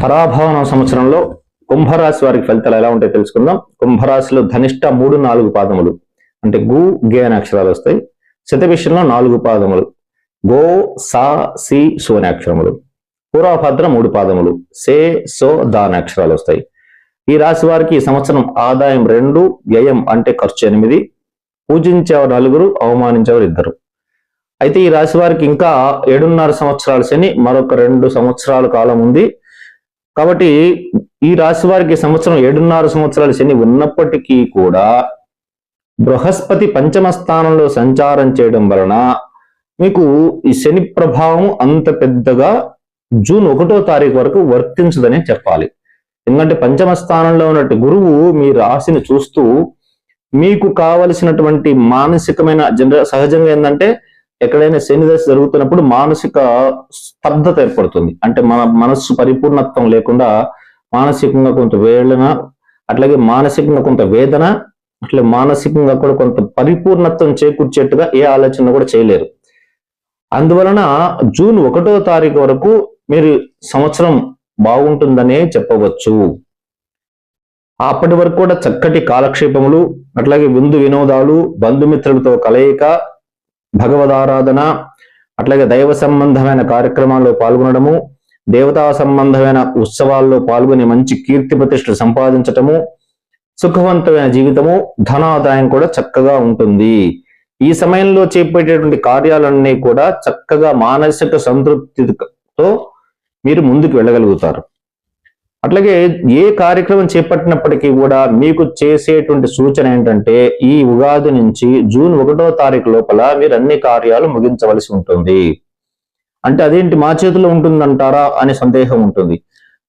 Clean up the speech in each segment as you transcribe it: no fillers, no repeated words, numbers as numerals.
పరాభవన సంవత్సరంలో కుంభరాశి వారికి ఫలితాలు ఎలా ఉంటాయో తెలుసుకుందాం. కుంభరాశిలో ధనిష్ట 3-4 పాదములు అంటే గు గే అనే అక్షరాలు వస్తాయి. శతభిషంలో 4 పాదములు గో సా సి సు అనే అక్షరములు. పూర్వభద్ర 3 పాదములు సే సో దా అనే అక్షరాలు వస్తాయి. ఈ రాశి వారికి ఈ సంవత్సరం ఆదాయం 2, వ్యయం అంటే ఖర్చు 8, పూజించేవారు 4, అవమానించేవారు 2. అయితే ఈ రాశి వారికి ఇంకా 7.5 సంవత్సరాల శని మరొక 2 సంవత్సరాల కాలం ఉంది. కాబట్టి ఈ రాశి వారికి సంవత్సరం 7.5 సంవత్సరాల శని ఉన్నప్పటికీ కూడా బృహస్పతి పంచమ స్థానంలో సంచారం చేయడం వలన మీకు ఈ శని ప్రభావం అంత పెద్దగా జూన్ 1వ తారీఖు వరకు వర్తించదని చెప్పాలి. ఎందుకంటే పంచమ స్థానంలో ఉన్నట్టు గురువు మీ రాశిని చూస్తూ మీకు కావలసినటువంటి మానసికమైన సహజంగా ఏంటంటే ఎక్కడైనా శని దశ జరుగుతున్నప్పుడు మానసిక స్తబ్దత ఏర్పడుతుంది. అంటే మన మనస్సు పరిపూర్ణత్వం లేకుండా మానసికంగా కొంత వేదన, అట్లాగే మానసికంగా కొంత వేదన, అట్లా మానసికంగా కూడా కొంత పరిపూర్ణత్వం చేకూర్చేట్టుగా ఏ ఆలోచన కూడా చేయలేరు. అందువలన జూన్ 1వ తారీఖు వరకు మీరు సంవత్సరం బాగుంటుందనే చెప్పవచ్చు. అప్పటి వరకు కూడా చక్కటి కాలక్షేపములు, అట్లాగే విందు వినోదాలు, బంధుమిత్రులతో కలయిక, భగవదారాధన, అట్లాగే దైవ సంబంధమైన కార్యక్రమాల్లో పాల్గొనడము, దేవతా సంబంధమైన ఉత్సవాల్లో పాల్గొని మంచి కీర్తి ప్రతిష్టలు సంపాదించటము, సుఖవంతమైన జీవితము, ధనాదాయం కూడా చక్కగా ఉంటుంది. ఈ సమయంలో చేపట్టేటువంటి కార్యాలన్నీ కూడా చక్కగా మానసిక సంతృప్తితో మీరు ముందుకు వెళ్ళగలుగుతారు. అట్లాగే ఏ కార్యక్రమం చేపట్టినప్పటికీ కూడా మీకు చేసేటువంటి సూచన ఏంటంటే ఈ ఉగాది నుంచి జూన్ 1వ తారీఖు లోపల మీరు అన్ని కార్యాలు ముగించవలసి ఉంటుంది. అంటే అదేంటి మా చేతిలో ఉంటుందంటారా అనే సందేహం ఉంటుంది.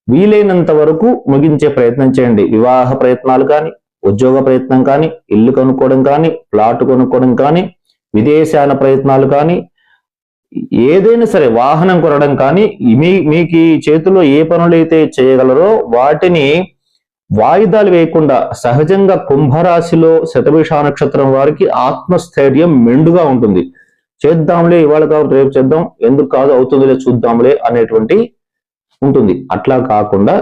వీలైనంత వరకు ముగించే ప్రయత్నం చేయండి. వివాహ ప్రయత్నాలు కానీ, ఉద్యోగ ప్రయత్నం కానీ, ఇల్లు కొనుక్కోవడం కానీ, ప్లాట్ కొనుక్కోవడం కానీ, విదేశాన ప్రయత్నాలు కానీ, ఏదైనా సరే వాహనం కొనడం కానీ, మీకు ఈ చేతిలో ఏ పనులైతే చేయగలరో వాటిని వాయిదాలు వేయకుండా సహజంగా కుంభరాశిలో శతభిష నక్షత్రం వారికి ఆత్మస్థైర్యం మెండుగా ఉంటుంది. చేద్దాంలే, ఇవాళ కాదు రేపు చేద్దాం, ఎందుకు కాదు అవుతుందిలే చూద్దాంలే అనేటువంటి ఉంటుంది. అట్లా కాకుండా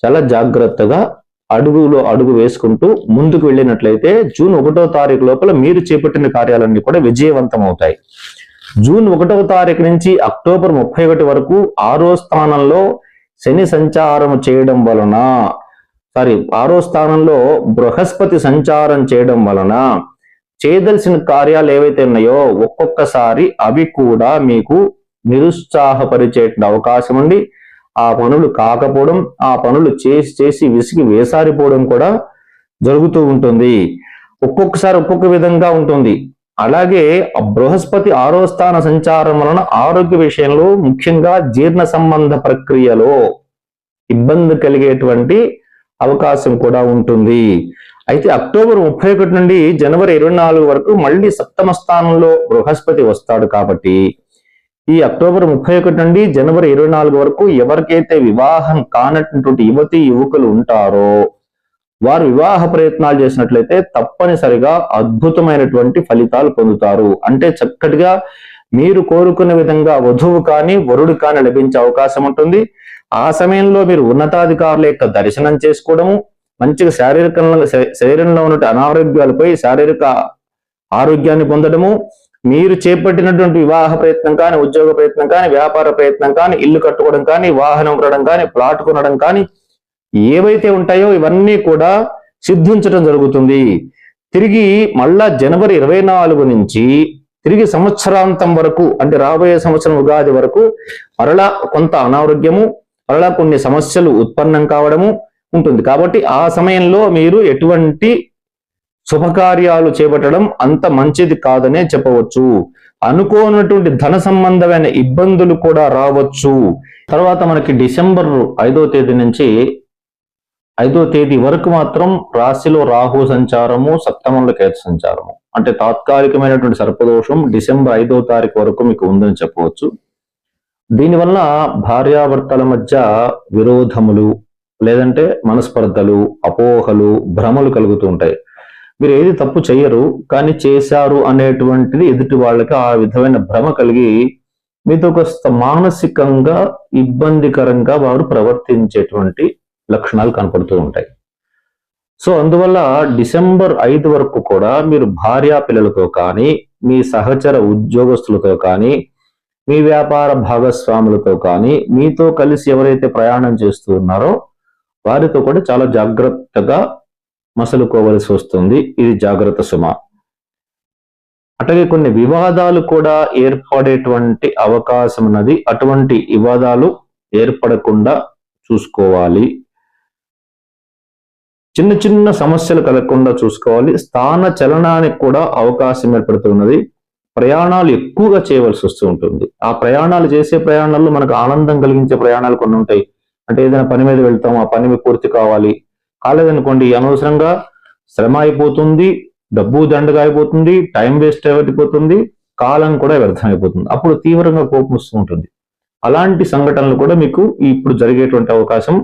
చాలా జాగ్రత్తగా అడుగులో అడుగు వేసుకుంటూ ముందుకు వెళ్ళినట్లయితే జూన్ 1వ తారీఖు లోపల మీరు చేపట్టిన కార్యాలన్నీ కూడా విజయవంతం అవుతాయి. జూన్ 1వ తారీఖు నుంచి అక్టోబర్ 31 వరకు 6వ స్థానంలో శని సంచారం చేయడం వలన 6వ స్థానంలో బృహస్పతి సంచారం చేయడం వలన చేయదలసిన కార్యాలు ఏవైతే ఉన్నాయో ఒక్కొక్కసారి అవి కూడా మీకు నిరుత్సాహపరిచే అవకాశం ఉండి ఆ పనులు కాకపోవడం, ఆ పనులు చేసి విసిగి వేసారిపోవడం కూడా జరుగుతూ ఉంటుంది. ఒక్కొక్కసారి ఒక్కొక్క విధంగా ఉంటుంది. అలాగే బృహస్పతి 6వ స్థాన సంచారం వలన ఆరోగ్య విషయంలో ముఖ్యంగా జీర్ణ సంబంధ ప్రక్రియలో ఇబ్బంది కలిగేటువంటి అవకాశం కూడా ఉంటుంది. అయితే అక్టోబర్ 31 నుండి జనవరి 24 వరకు మళ్ళీ సప్తమ స్థానంలో బృహస్పతి వస్తాడు. కాబట్టి ఈ అక్టోబర్ 31 నుండి జనవరి 24 వరకు ఎవరికైతే వివాహం కానటువంటి యువతి యువకులు ఉంటారో వారు వివాహ ప్రయత్నాలు చేసినట్లయితే తప్పనిసరిగా అద్భుతమైనటువంటి ఫలితాలు పొందుతారు. అంటే చక్కటిగా మీరు కోరుకున్న విధంగా వధువు కానీ వరుడు కానీ లభించే అవకాశం ఉంటుంది. ఆ సమయంలో మీరు ఉన్నతాధికారుల యొక్క దర్శనం చేసుకోవడము, మంచిగా శరీరంలో ఉన్న అనారోగ్యాలపై శారీరక ఆరోగ్యాన్ని పొందడము, మీరు చేపట్టినటువంటి వివాహ ప్రయత్నం కానీ, ఉద్యోగ ప్రయత్నం కానీ, వ్యాపార ప్రయత్నం కానీ, ఇల్లు కట్టుకోవడం కానీ, వాహనం కొనడం కానీ, ప్లాట్ కొనడం కానీ ఏవైతే ఉంటాయో ఇవన్నీ కూడా సిద్ధించడం జరుగుతుంది. తిరిగి మళ్ళా జనవరి 24 నుంచి తిరిగి సంవత్సరాంతం వరకు అంటే రాబోయే సంవత్సరం ఉగాది వరకు మరలా కొంత అనారోగ్యము, మరలా కొన్ని సమస్యలు ఉత్పన్నం కావడము ఉంటుంది. కాబట్టి ఆ సమయంలో మీరు ఎటువంటి శుభకార్యాలు చేపట్టడం అంత మంచిది కాదనే చెప్పవచ్చు. అనుకోనటువంటి ధన సంబంధమైన ఇబ్బందులు కూడా రావచ్చు. తర్వాత మనకి డిసెంబర్ 5వ తేదీ నుంచి 5వ తేదీ వరకు మాత్రం రాశిలో రాహు సంచారము, సప్తమంలో కేతు సంచారము అంటే తాత్కాలికమైనటువంటి సర్పదోషం డిసెంబర్ 5వ తారీఖు వరకు మీకు ఉందని చెప్పవచ్చు. దీనివల్ల భార్యాభర్తల మధ్య విరోధములు, లేదంటే మనస్పర్ధలు, అపోహలు, భ్రమలు కలుగుతూ ఉంటాయి. మీరు ఏది తప్పు చేయరు కానీ చేశారు అనేటువంటిది ఎదుటి వాళ్ళకి ఆ విధమైన భ్రమ కలిగి మీతో కాస్త మానసికంగా ఇబ్బందికరంగా వారు ప్రవర్తించేటువంటి లక్షణాలు కనపడుతూ ఉంటాయి. సో అందువల్ల డిసెంబర్ 5 వరకు కూడా మీరు భార్యా పిల్లలతో కానీ, మీ సహచర ఉద్యోగస్తులతో కానీ, మీ వ్యాపార భాగస్వాములతో కానీ, మీతో కలిసి ఎవరైతే ప్రయాణం చేస్తూ ఉన్నారో వారితో కూడా చాలా జాగ్రత్తగా మసలుకోవలసి వస్తుంది. ఇది జాగ్రత్త సుమ. అట్లాగే కొన్ని వివాదాలు కూడా ఏర్పడేటువంటి అవకాశం ఉన్నది. అటువంటి వివాదాలు ఏర్పడకుండా చూసుకోవాలి. చిన్న చిన్న సమస్యలు కలగకుండా చూసుకోవాలి. స్థాన చలనానికి కూడా అవకాశం ఏర్పడుతున్నది. ప్రయాణాలు ఎక్కువగా చేయవలసి వస్తూ ఉంటుంది. ఆ ప్రయాణాలు చేసే ప్రయాణాల్లో మనకు ఆనందం కలిగించే ప్రయాణాలు కొన్ని ఉంటాయి. అంటే ఏదైనా పని మీద వెళ్తాం, ఆ పని పూర్తి కాలేదనుకోండి, అనవసరంగా శ్రమ అయిపోతుంది, డబ్బు దండగా అయిపోతుంది, టైం వేస్ట్ అయిపోతుంది, కాలం కూడా వ్యర్థమైపోతుంది. అప్పుడు తీవ్రంగా కోపం వస్తూ ఉంటుంది. అలాంటి సంఘటనలు కూడా మీకు ఇప్పుడు జరిగేటువంటి అవకాశం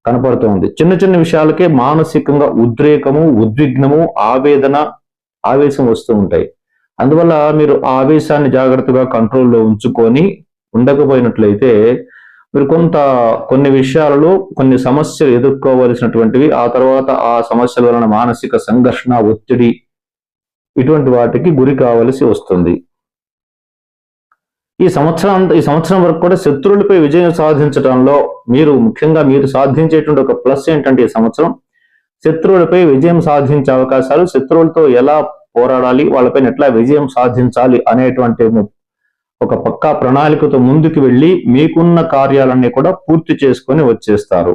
కనపడుతోంది. చిన్న చిన్న విషయాలకే మానసికంగా ఉద్రేకము, ఉద్విగ్నము, ఆవేశం వస్తూ ఉంటాయి. అందువల్ల మీరు ఆ ఆవేశాన్ని జాగ్రత్తగా కంట్రోల్లో ఉంచుకొని ఉండకపోయినట్లయితే మీరు కొన్ని విషయాలలో కొన్ని సమస్యలు ఎదుర్కోవలసినటువంటివి, ఆ తర్వాత ఆ సమస్యల వలన మానసిక సంఘర్షణ, ఒత్తిడి ఇటువంటి వాటికి గురి కావలసి వస్తుంది. ఈ సంవత్సరం వరకు కూడా శత్రువులపై విజయం సాధించడంలో ముఖ్యంగా మీరు సాధించేటువంటి ఒక ప్లస్ ఏంటంటే, ఈ సంవత్సరం శత్రువులపై విజయం సాధించే అవకాశాలు, శత్రువులతో ఎలా పోరాడాలి, వాళ్ళపైన ఎట్లా విజయం సాధించాలి అనేటువంటి ఒక పక్కా ప్రణాళికతో ముందుకు వెళ్ళి మీకున్న కార్యాలన్నీ కూడా పూర్తి చేసుకొని వచ్చేస్తారు.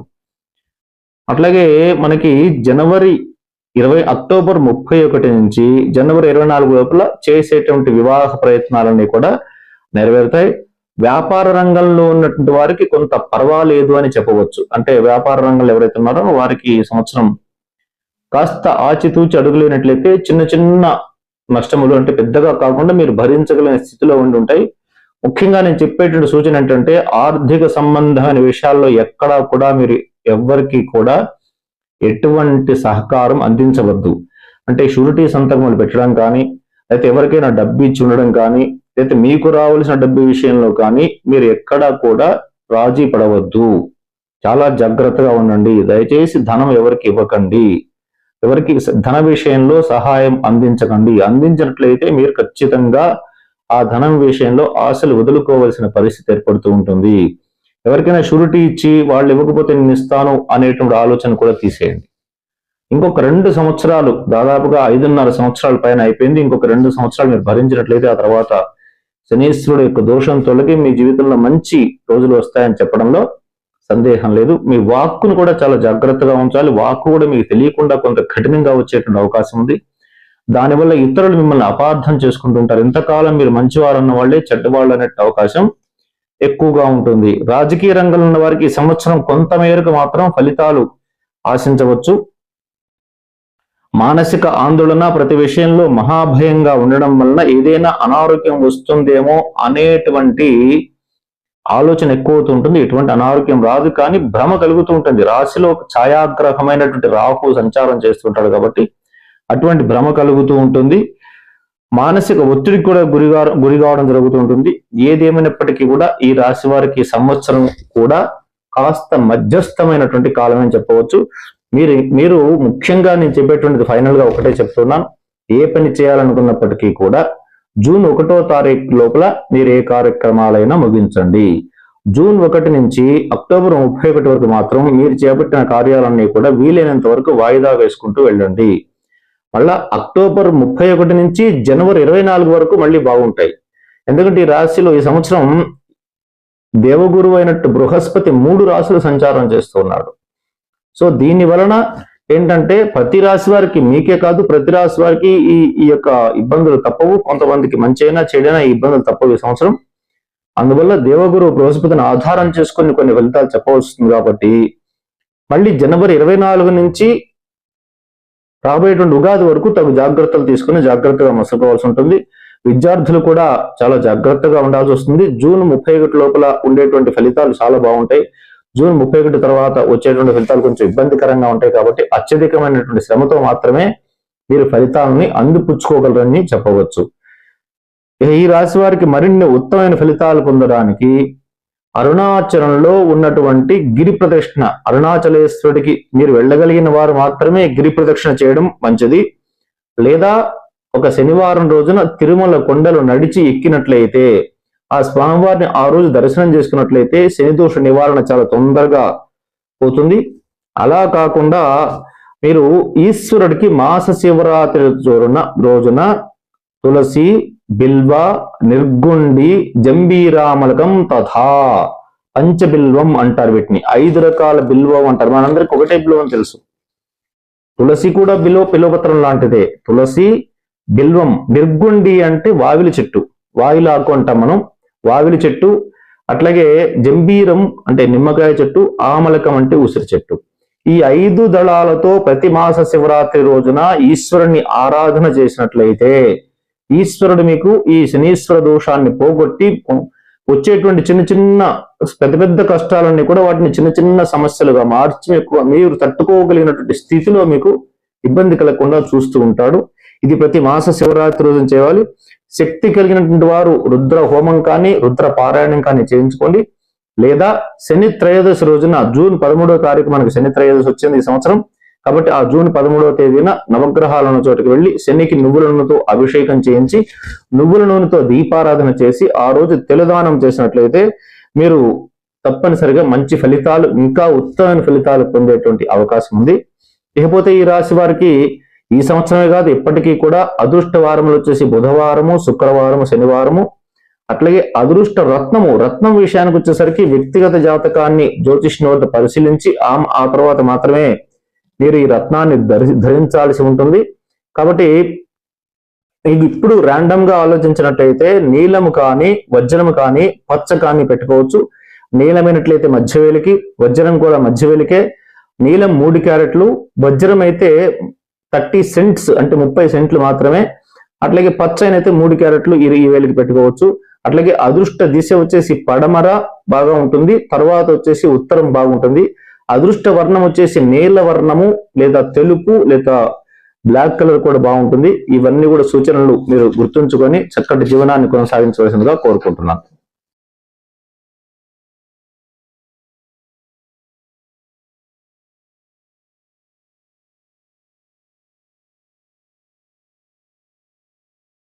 అట్లాగే మనకి అక్టోబర్ 31 నుంచి జనవరి 24 లోపల చేసేటువంటి వివాహ ప్రయత్నాలన్నీ కూడా నెరవేరుతాయి. వ్యాపార రంగంలో ఉన్నటువంటి వారికి కొంత పర్వాలేదు అని చెప్పవచ్చు. అంటే వ్యాపార రంగంలో ఎవరైతే ఉన్నారో వారికి ఈ సంవత్సరం కాస్త ఆచితూచి అడుగులేనట్లయితే చిన్న చిన్న నష్టములు, అంటే పెద్దగా కాకుండా మీరు భరించగలిగిన స్థితిలో ఉండి ఉంటాయి. ముఖ్యంగా నేను చెప్పేటువంటి సూచన ఏంటంటే, ఆర్థిక సంబంధమైన విషయాల్లో ఎక్కడా కూడా మీరు ఎవ్వరికి కూడా ఎటువంటి సహకారం అందించవద్దు. అంటే షూరిటీ సంతకములు పెట్టడం కానీ, అయితే ఎవరికైనా డబ్బు ఇచ్చి ఉండడం కానీ, అయితే మీకు రావాల్సిన డబ్బు విషయంలో కానీ మీరు ఎక్కడా కూడా రాజీ పడవద్దు. చాలా జాగ్రత్తగా ఉండండి. దయచేసి ధనం ఎవరికి ఇవ్వకండి. ఎవరికి ధన విషయంలో సహాయం అందించకండి. అందించినట్లయితే మీరు ఖచ్చితంగా ఆ ధనం విషయంలో ఆశలు వదులుకోవాల్సిన పరిస్థితి ఏర్పడుతూ ఉంటుంది. ఎవరికైనా షూరిటీ ఇచ్చి వాళ్ళు ఇవ్వకపోతే నేను ఇస్తాను అనేటువంటి ఆలోచన కూడా తీసేయండి. ఇంకొక 2 సంవత్సరాలు, దాదాపుగా 5.5 సంవత్సరాల పైన అయిపోయింది. ఇంకొక 2 సంవత్సరాలు మీరు భరించినట్లయితే ఆ తర్వాత శనీశ్వరుడు యొక్క దోషం తొలగి మీ జీవితంలో మంచి రోజులు వస్తాయని చెప్పడంలో సందేహం లేదు. మీ వాక్కును కూడా చాలా జాగ్రత్తగా ఉంచాలి. వాక్కు కూడా మీకు తెలియకుండా కొంత కఠినంగా వచ్చేటువంటి అవకాశం ఉంది. దానివల్ల ఇతరులు మిమ్మల్ని అపార్థం చేసుకుంటూ ఉంటారు. ఇంతకాలం మీరు మంచివారు అన్న వాళ్ళే చెడ్డవాళ్ళు అనే అవకాశం ఎక్కువగా ఉంటుంది. రాజకీయ రంగంలో ఉన్న వారికి ఈ సంవత్సరం కొంత మేరకు మాత్రం ఫలితాలు ఆశించవచ్చు. మానసిక ఆందోళన, ప్రతి విషయంలో మహాభయంగా ఉండడం వలన ఏదైనా అనారోగ్యం వస్తుందేమో అనేటువంటి ఆలోచన ఎక్కువ అవుతుంటుంది. ఎటువంటి అనారోగ్యం రాదు, కానీ భ్రమ కలుగుతూ ఉంటుంది. రాశిలో ఒక ఛాయాగ్రహమైనటువంటి రాహు సంచారం చేస్తుంటాడు కాబట్టి అటువంటి భ్రమ కలుగుతూ ఉంటుంది. మానసిక ఒత్తిడికి కూడా గురి కావడం జరుగుతూ ఉంటుంది. ఏదేమైనప్పటికీ కూడా ఈ రాశి వారికి సంవత్సరం కూడా కాస్త మధ్యస్థమైనటువంటి కాలం అని చెప్పవచ్చు. మీరు ముఖ్యంగా నేను చెప్పేటువంటిది ఫైనల్ గా ఒకటే చెప్తున్నాను. ఏ పని చేయాలనుకున్నప్పటికీ కూడా జూన్ 1వ తారీఖు లోపల మీరు ఏ కార్యక్రమాలైనా ముగించండి. జూన్ 1 నుంచి అక్టోబర్ 31 వరకు మాత్రం మీరు చేపట్టిన కార్యాలన్నీ కూడా వీలైనంత వరకు వాయిదా వేసుకుంటూ వెళ్ళండి. మళ్ళా అక్టోబర్ 31 నుంచి జనవరి 24 వరకు మళ్ళీ బాగుంటాయి. ఎందుకంటే ఈ రాశిలో ఈ సంవత్సరం దేవగురువు అయినట్టు బృహస్పతి 3 రాశులు సంచారం చేస్తూ ఉన్నాడు. సో దీని వలన ఏంటంటే ప్రతి రాశి వారికి, మీకే కాదు ప్రతి రాశి వారికి ఈ యొక్క ఇబ్బందులు తప్పవు. కొంతమందికి మంచి అయినా చెడైనా ఈ ఇబ్బందులు తప్పవు ఈ సంవత్సరం. అందువల్ల దేవగురు బృహస్పతిని ఆధారం చేసుకొని కొన్ని ఫలితాలు చెప్పవలసింది. కాబట్టి మళ్ళీ జనవరి 24 నుంచి రాబోయేటువంటి ఉగాది వరకు తగు జాగ్రత్తలు తీసుకుని జాగ్రత్తగా మసలుకోవాల్సి ఉంటుంది. విద్యార్థులు కూడా చాలా జాగ్రత్తగా ఉండాల్సి వస్తుంది. జూన్ 31 లోపల ఉండేటువంటి ఫలితాలు చాలా బాగుంటాయి. జూన్ 31 తర్వాత వచ్చేటువంటి ఫలితాలు కొంచెం ఇబ్బందికరంగా ఉంటాయి. కాబట్టి అత్యధికమైనటువంటి శ్రమతో మాత్రమే మీరు ఫలితాలని అందిపుచ్చుకోగలరని చెప్పవచ్చు. ఈ రాశి వారికి మరిన్ని ఉత్తమమైన ఫలితాలు పొందడానికి అరుణాచలంలో ఉన్నటువంటి గిరి ప్రదక్షిణ, అరుణాచలేశ్వరుడికి మీరు వెళ్ళగలిగిన వారు మాత్రమే గిరి ప్రదక్షిణ చేయడం మంచిది. లేదా ఒక శనివారం రోజున తిరుమల కొండలు నడిచి ఎక్కినట్లయితే, ఆ స్వామివారిని ఆ రోజు దర్శనం చేసుకున్నట్లయితే శని దోష నివారణ చాలా తొందరగా పోతుంది. అలా కాకుండా మీరు ఈశ్వరుడికి మాస శివరాత్రి రోజున తులసి, బిల్వ, నిర్గుండి, జంబీరామలకం తథా పంచబిల్వం అంటారు. వీటిని 5 రకాల బిల్వం అంటారు. మనందరికి ఒకటే బిల్వం తెలుసు. తులసి కూడా బిల్వపత్రం లాంటిదే. తులసి, బిల్వం, నిర్గుండి అంటే వావిలి చెట్టు, వాయిలాకు అంటాం మనం, వావిలి చెట్టు. అట్లాగే జంబీరం అంటే నిమ్మకాయ చెట్టు, ఆమలకం అంటే ఉసిరి చెట్టు. ఈ 5 దళాలతో ప్రతి మాస శివరాత్రి రోజున ఈశ్వరుని ఆరాధన చేసినట్లయితే ఈశ్వరుడు మీకు ఈ శనీశ్వర దోషాన్ని పోగొట్టి వచ్చేటువంటి చిన్న చిన్న పెద్ద కష్టాలన్నీ కూడా వాటిని చిన్న చిన్న సమస్యలుగా మార్చి మీరు తట్టుకోగలిగినటువంటి స్థితిలో మీకు ఇబ్బంది కలగకుండా చూస్తూ ఉంటాడు. ఇది ప్రతి మాస శివరాత్రి రోజున చేయాలి. శక్తి కలిగినటువంటి వారు రుద్ర హోమం కానీ రుద్ర పారాయణం కానీ చేయించుకోండి. లేదా శని త్రయోదశి రోజున జూన్ 13వ తారీఖు మనకు శని త్రయోదశి వచ్చింది ఈ సంవత్సరం. కాబట్టి ఆ జూన్ 13వ తేదీన నవగ్రహాలను చోటుకి వెళ్ళి శనికి నువ్వుల నూనెతో అభిషేకం చేయించి నువ్వుల నూనెతో దీపారాధన చేసి ఆ రోజు తెలదానం చేసినట్లయితే మీరు తప్పనిసరిగా మంచి ఫలితాలు, ఇంకా ఉత్తమమైన ఫలితాలు పొందేటువంటి అవకాశం ఉంది. ఇకపోతే ఈ రాశి వారికి ఈ సంవత్సరమే కాదు ఎప్పటికీ కూడా అదృష్ట వారములు వచ్చేసి బుధవారము, శుక్రవారము, శనివారము. అట్లాగే అదృష్ట రత్నం విషయానికి వచ్చేసరికి వ్యక్తిగత జాతకాన్ని జ్యోతిష్ని వద్ద పరిశీలించి ఆ తర్వాత మాత్రమే మీరు ఈ రత్నాన్ని ధరించాల్సి ఉంటుంది. కాబట్టి ఇప్పుడు ర్యాండమ్ గా ఆలోచించినట్లయితే నీలము కానీ, వజ్రము కానీ, పచ్చ కానీ పెట్టుకోవచ్చు. నీలమైనట్లయితే మధ్యవేలికి, వజ్రం కూడా మధ్యవేలికే. నీలం 3 క్యారెట్లు, వజ్రం అయితే 30 సెంట్స్ అంటే 30 సెంట్లు మాత్రమే. అట్లాగే పచ్చనైతే 3 క్యారెట్లు ఈ వేలికి పెట్టుకోవచ్చు. అట్లాగే అదృష్ట దిశ వచ్చేసి పడమర బాగా ఉంటుంది, తర్వాత వచ్చేసి ఉత్తరం బాగుంటుంది. అదృష్ట వర్ణం వచ్చేసి నీల వర్ణము లేదా తెలుపు లేదా బ్లాక్ కలర్ కూడా బాగుంటుంది. ఇవన్నీ కూడా సూచనలు మీరు గుర్తుంచుకొని చక్కటి జీవనాన్ని కొనసాగించవలసిందిగా కోరుకుంటున్నాను.